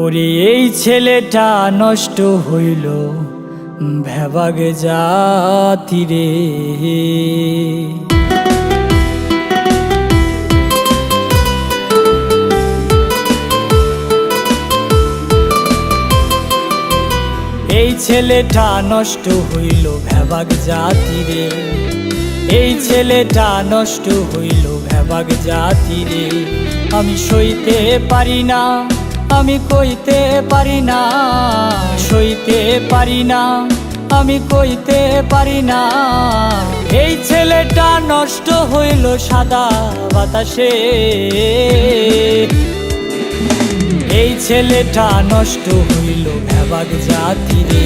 ওরে এই ছেলেটা নষ্ট হইল ভেবাগ জাতি রে। এই ছেলেটা নষ্ট হইল ভেবাগ জাতি রে। এই ছেলেটা নষ্ট হইল ভেবাগ জাতি রে। আমি সইতে পারি না, আমি কইতে পারি না, সইতে পারি না, আমি কইতে পারি না। এই ছেলেটা নষ্ট হইল সাদা বাতাসে। এই ছেলেটা নষ্ট হইল ভেবাগ জাতি রে।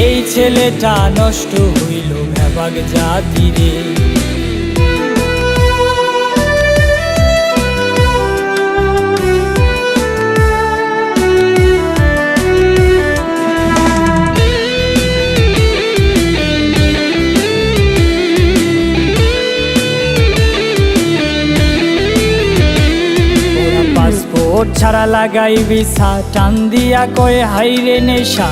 এই ছেলেটা নষ্ট হইল ভেবাগ জাতি রে। পাসপোর্ট ছাড়া লাগাই ভিসা, টান দিয়া কয়ে হাইরে নেশা।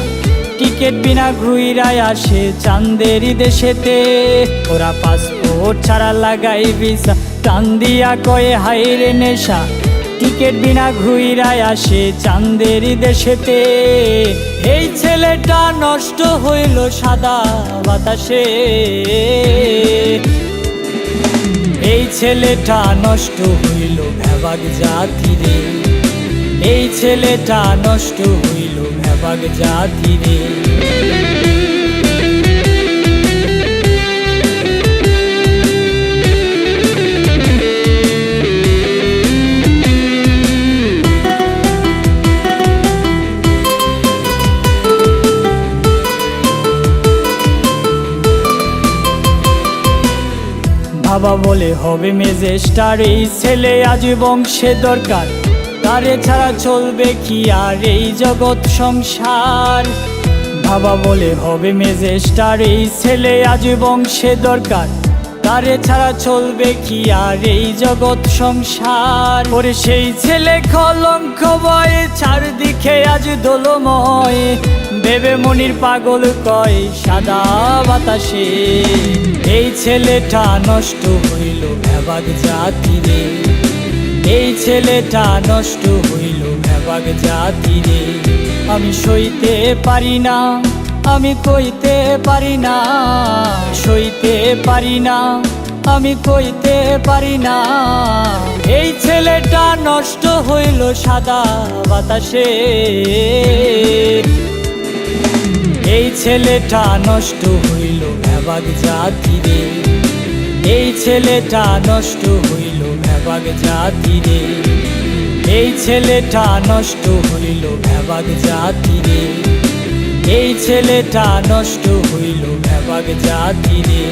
টিকেট বিনা ঘুইরায় আসে চাঁদেরই দেশেতে। ওরা পাসপোর্ট ছাড়া লাগাই ভিসা, টান দিয়া কয়ে হাইরে নেশা। টিকেট বিনা ঘুইরায় আসে চাঁদেরই দেশেতে। এই ছেলেটা নষ্ট হইল সাদা বাতাসে। এই ছেলেটা নষ্ট হইল ভেবাগ জাতি রে। এই ছেলেটা নষ্ট হইল ভেবাগ জাতি রে। বাবা বলে হবে ম্যাজিস্ট্রেট, এই ছেলে আজ বংশে দরকার। তারে ছাড়া চলবে কি আর এই জগৎ সংসার। বাবা বলে হবে ম্যাজিস্ট্রেট, এই ছেলে আজ বংশে দরকার। তারে ছাড়া চলবে কি আর এই জগৎ সংসার। ওরে সেই ছেলে কলঙ্ক বয়ে, চারদিকে আজ দোলময়। ভেবে মনির পাগল কয় সাদা বাতাসে। এই ছেলেটা নষ্ট হইল ভেবাগ জাতি রে। এই ছেলেটা নষ্ট হইল ভেবাগ জাতি রে। আমি সইতে পারি না, আমি কইতে পারি না, সইতে পারি না, আমি কইতে পারি না। এই ছেলেটা নষ্ট হইল সাদা বাতাসে। এই ছেলেটা নষ্ট হইল ভেবাগ জাতি রে। এই ছেলেটা নষ্ট হইল ভেবাগ জাতি রে। এই ছেলেটা নষ্ট হইল ভেবাগ জাতি রে। এই ছেলেটা নষ্ট হইল ভেবাগ জাতি রে।